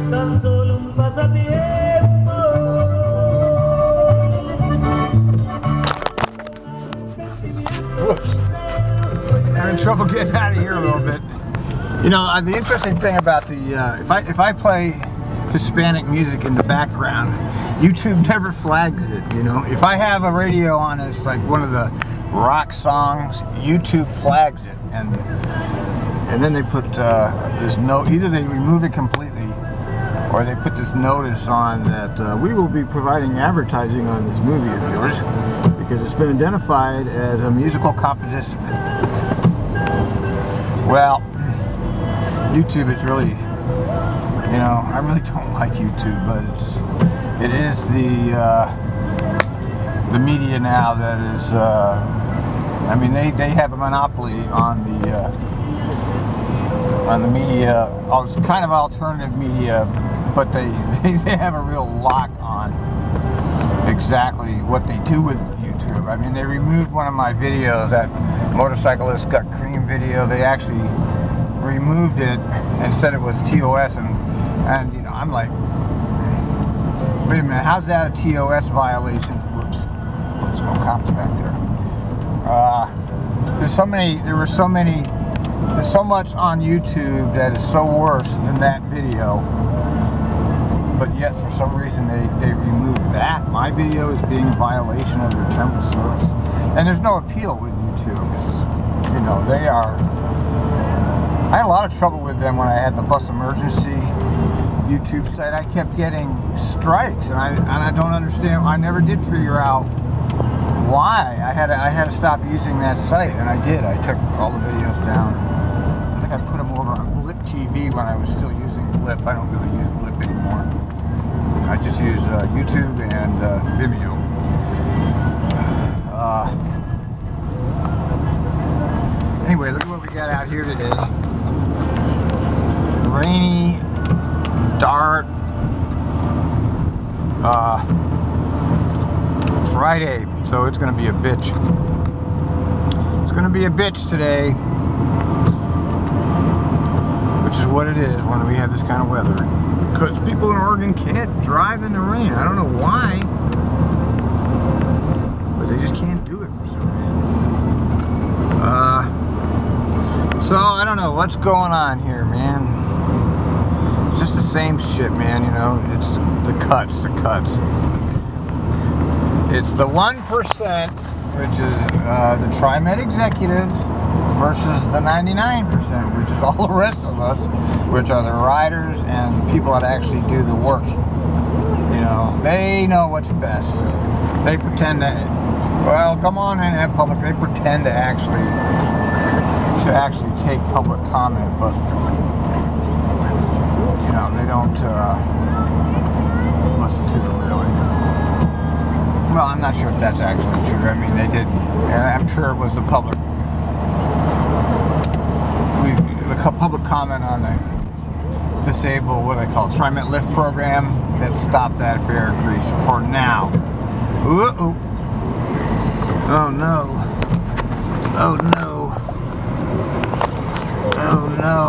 tan solo un pasatiempo. Having trouble getting out of here a little bit. You know, the interesting thing about the if I play Hispanic music in the background, YouTube never flags it. You know, if I have a radio on, it's like one of the rock songs, YouTube flags it, and then they put this note. Either they remove it completely, or they put this notice on that we will be providing advertising on this movie of yours because it's been identified as a musical composition. Well, YouTube is really, you know, I really don't like YouTube, but it is the media now that is. I mean, they have a monopoly on the media. It's kind of alternative media, but they have a real lock on exactly what they do with YouTube. I mean, they removed one of my videos, that motorcyclist got cream video. They actually removed it and said it was TOS, and you know, I'm like, wait a minute, how's that a TOS violation? Whoops, there's no cops back there. There's so much on YouTube that is so worse than that video, but yet for some reason they removed that. My video is being a violation of their terms of service, and there's no appeal with YouTube. It's, you know, they are. I had a lot of trouble with them when I had the bus emergency YouTube site. I kept getting strikes, and I don't understand. I never did figure out why. I had to stop using that site, and I did. I took all the videos down. I think I put them over on Blip TV when I was still using Blip. I don't really use Blip anymore. I just use YouTube and Vimeo. Anyway, look at what we got out here today. Rainy, dark, Friday, so it's going to be a bitch. It's going to be a bitch today, which is what it is when we have this kind of weather. Because people in Oregon can't drive in the rain. I don't know why, but they just can't do it for some reason. So I don't know what's going on here, man. It's just the same shit, man, you know. It's the cuts. It's the 1%, which is the Trimet executives, versus the 99%, which is all the rest of us, which are the riders and the people that actually do the work. You know, they know what's best. They pretend to, well, come on in at public. They pretend to actually take public comment, but you know, they don't listen to them really. Well, I'm not sure if that's actually true. I mean, they did, and I'm sure it was the public comment on the disabled, what do they call it, Trimet Lift program that stopped that fare increase for now. Uh-oh. Oh no. Oh no. Oh no.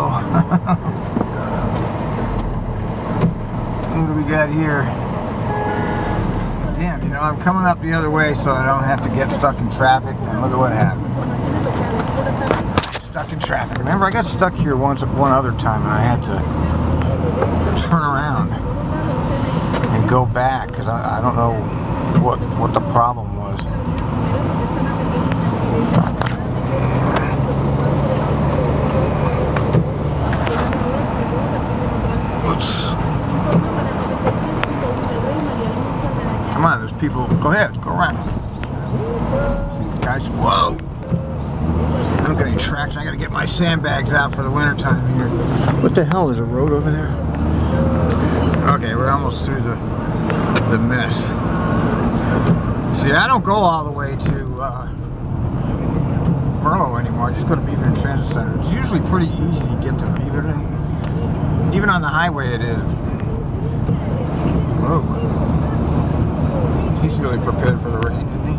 What do we got here? Damn, you know, I'm coming up the other way so I don't have to get stuck in traffic, and look at what happened. Stuck in traffic. Remember, I got stuck here one other time, and I had to turn around and go back because I don't know what the problem was. Oops. Come on, there's people. Go ahead, go around. See, guys, whoa! I don't get any traction. I gotta get my sandbags out for the winter time here. What the hell is a road over there? Okay, we're almost through the mess. See, I don't go all the way to Merlo anymore. I just go to Beaverton Transit Center. It's usually pretty easy to get to Beaverton. Even on the highway it is. Whoa. He's really prepared for the rain, didn't he?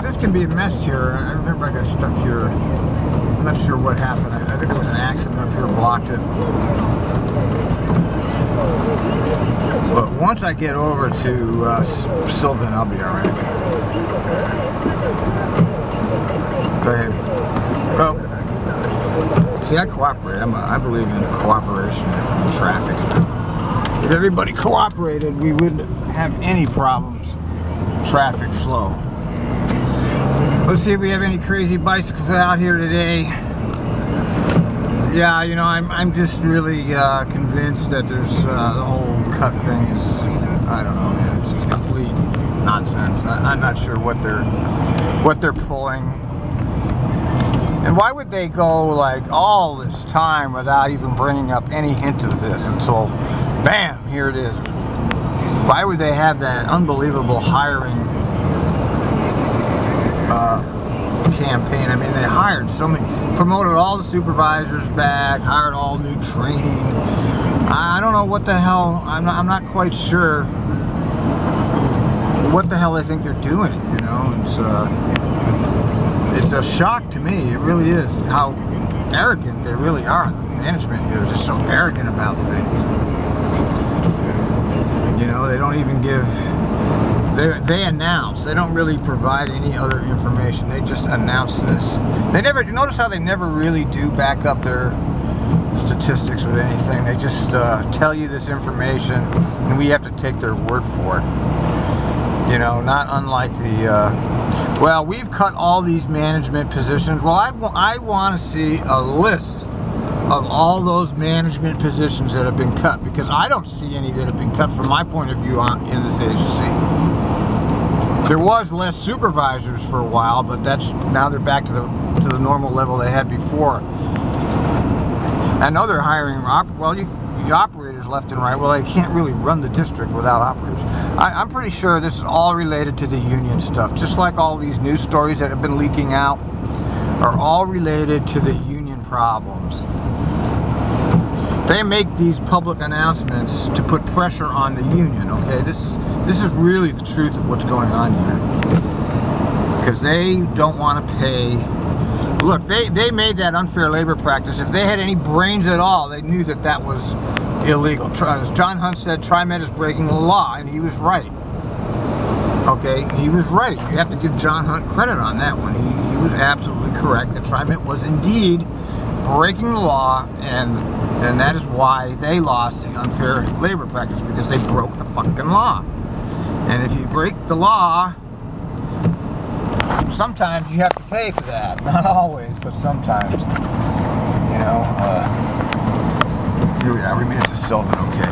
This can be a mess here. I remember I got stuck here. not sure what happened. I think there was an accident up here, blocked it. But once I get over to Sylvan, I'll be alright. Go ahead. Go. See, I cooperate. I believe in cooperation in traffic. If everybody cooperated, we wouldn't have any problems. Traffic flow. Let's see if we have any crazy bicycles out here today. Yeah, you know, I'm just really convinced that there's the whole cut thing is, I don't know, man, it's just complete nonsense. I'm not sure what they're pulling. And why would they go like all this time without even bringing up any hint of this until, bam, here it is. Why would they have that unbelievable hiring campaign? I mean, they hired so many, promoted all the supervisors back, hired all new training. I don't know what the hell, I'm not quite sure what the hell they think they're doing, you know. It's a shock to me, it really is, how arrogant they really are. The management here is just so arrogant about things. You know, they don't even give, they announce, they don't really provide any other information, they just announce this. They never, notice how they never really do back up their statistics with anything, they just tell you this information and we have to take their word for it. You know, not unlike the, well, we've cut all these management positions. Well, I want to see a list of all those management positions that have been cut, because I don't see any that have been cut from my point of view in this agency. There was less supervisors for a while, but now they're back to the normal level they had before. I know they're hiring the operators left and right. Well, they can't really run the district without operators. I'm pretty sure this is all related to the union stuff. Just like all these news stories that have been leaking out are all related to the union problems. They make these public announcements to put pressure on the union, okay? This is really the truth of what's going on here. Because they don't want to pay. Look, they made that unfair labor practice. If they had any brains at all, they knew that that was illegal. As John Hunt said, Trimet is breaking the law, and he was right. Okay, he was right. You have to give John Hunt credit on that one. He was absolutely correct that Trimet was indeed breaking the law, and that is why they lost the unfair labor practice, because they broke the fucking law. And if you break the law, sometimes you have to pay for that. Not always, but sometimes. You know, here we are, we made it to Sylvan, okay.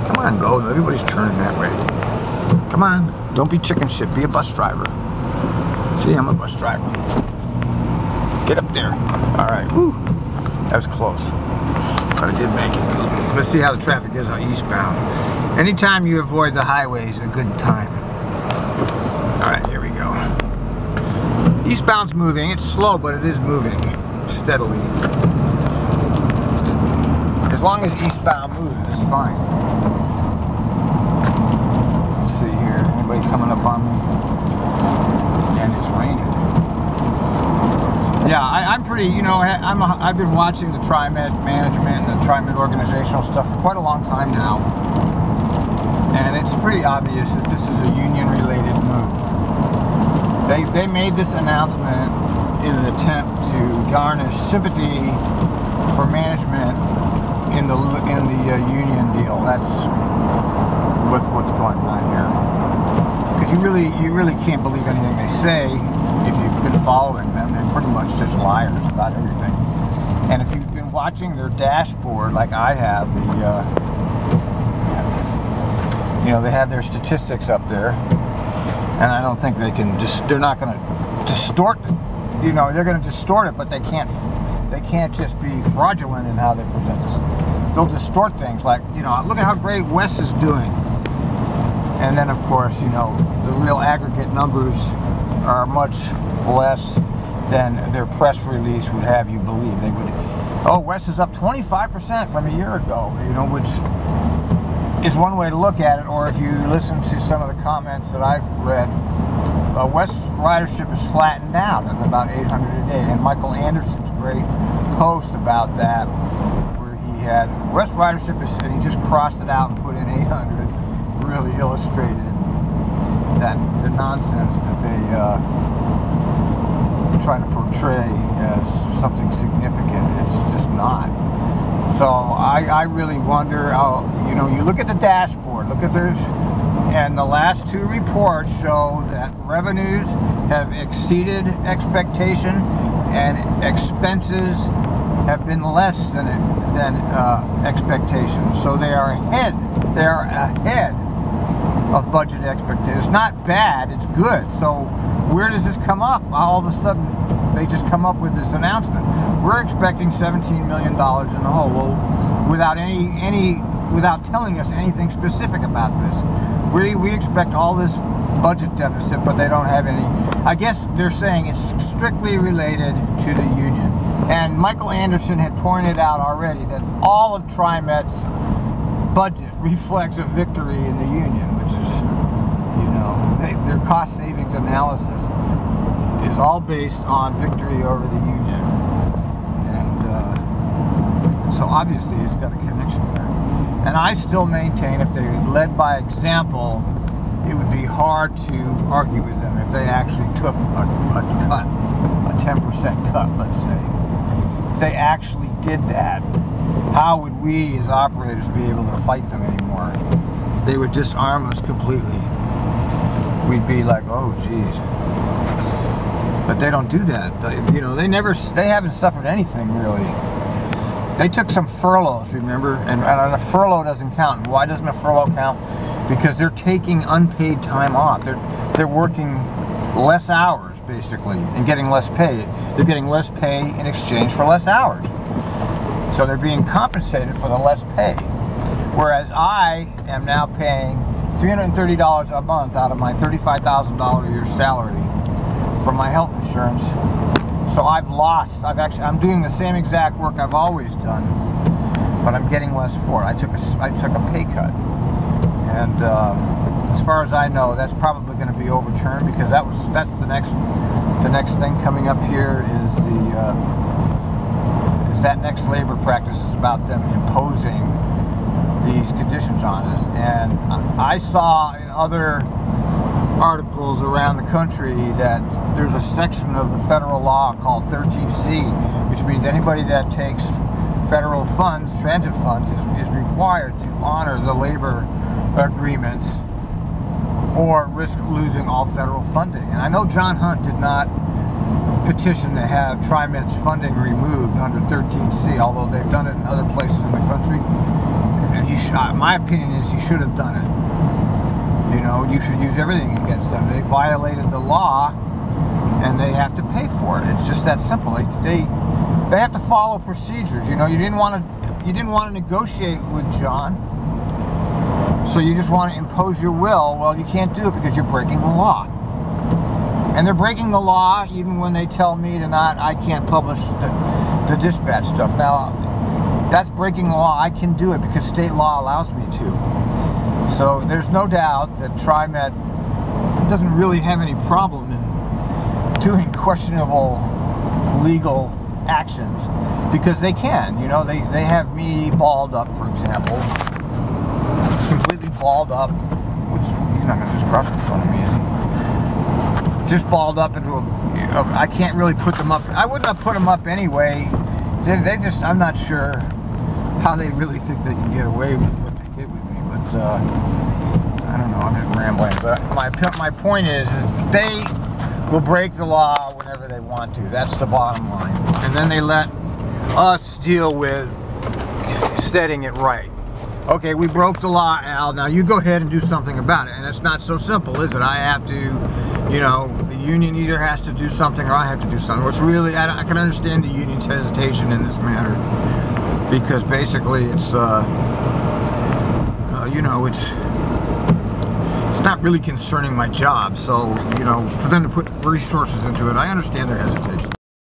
Come on, go. Everybody's turning that way. Come on, don't be chicken shit, be a bus driver. See, I'm a bus driver. Get up there. Alright, whew. That was close. But I did make it. Let's see how the traffic is on eastbound. Anytime you avoid the highway is a good time. Alright, here we go. Eastbound's moving. It's slow, but it is moving steadily. As long as eastbound moves, it's fine. Let's see here. Anybody coming up on me? And it's raining. Yeah, I'm pretty, you know, I've been watching the Trimet management and the Trimet organizational stuff for quite a long time now. And it's pretty obvious that this is a union-related move. They made this announcement in an attempt to garnish sympathy for management in the union deal. That's what's going on here. Because you really can't believe anything they say if you've been following them. They're pretty much just liars about everything. And if you've been watching their dashboard like I have, you know, they have their statistics up there, and I don't think they can they're not going to distort, you know, they're going to distort it, but they can't just be fraudulent in how they present this. They'll distort things like, you know, look at how great Wes is doing. And then, of course, you know, the real aggregate numbers are much less than their press release would have you believe. They would, oh, Wes is up 25% from a year ago, you know, which is one way to look at it. Or if you listen to some of the comments that I've read West ridership is flattened out at about 800 a day. And Michael Anderson's great post about that, where he had West ridership is, and he just crossed it out and put in 800, really illustrated that the nonsense that they try to portray as something significant. It's just not. So I really wonder how, you know, you look at the dashboard, look at theirs, and the last two reports show that revenues have exceeded expectation and expenses have been less than expectations. So they are ahead. They are ahead of budget expectations. It's not bad, it's good. So where does this come up? All of a sudden, they just come up with this announcement. We're expecting $17 million in the hole. Well, without without telling us anything specific about this. We expect all this budget deficit, but they don't have any. I guess they're saying it's strictly related to the union. And Michael Anderson had pointed out already that all of Trimet's budget reflects a victory in the union, which is, you know, their cost savings analysis is all based on victory over the union. And so obviously it's got a connection there. And I still maintain if they led by example, it would be hard to argue with them if they actually took a cut, a 10% cut, let's say. If they actually did that, how would we as operators be able to fight them anymore? They would disarm us completely. We'd be like, oh geez. But they don't do that. You know, they haven't suffered anything really. They took some furloughs, remember, and a furlough doesn't count. Why doesn't a furlough count? Because they're taking unpaid time off. They're working less hours basically and getting less pay. They're getting less pay in exchange for less hours. So they're being compensated for the less pay. Whereas I am now paying $330 a month out of my $35,000 a year salary for my health insurance. So I'm doing the same exact work I've always done, but I'm getting less for it. I took a pay cut. And as far as I know, that's probably going to be overturned because that's the next thing coming up here is that next labor practice is about them imposing these conditions on us. And I saw in other articles around the country that there's a section of the federal law called 13C, which means anybody that takes federal funds, transit funds, is required to honor the labor agreements or risk losing all federal funding. And I know John Hunt did not petition to have Trimet's funding removed under 13C, although they've done it in other places in the country. And my opinion is he should have done it. You know, you should use everything against them. They violated the law, and they have to pay for it. It's just that simple. They have to follow procedures. You know, you didn't want to negotiate with John, so you just want to impose your will. Well, you can't do it because you're breaking the law. And they're breaking the law even when they tell me I can't publish the dispatch stuff. Now, that's breaking the law. I can do it because state law allows me to. So there's no doubt that Trimet doesn't really have any problem in doing questionable legal actions because they can. You know, they have me balled up, for example, completely balled up, which he's not going to just cross in front of me. Just balled up into I can't really put them up. I wouldn't have put them up anyway. They just, I'm not sure how they really think they can get away with what they did with me, but I don't know, I'm just rambling. But my point is they will break the law whenever they want to. That's the bottom line. And then they let us deal with setting it right. Okay, we broke the law, Al. Now you go ahead and do something about it. And it's not so simple, is it? I have to, you know, the union either has to do something or I have to do something. It's really, I can understand the union's hesitation in this matter because basically it's, you know, it's not really concerning my job. So, you know, for them to put resources into it, I understand their hesitation.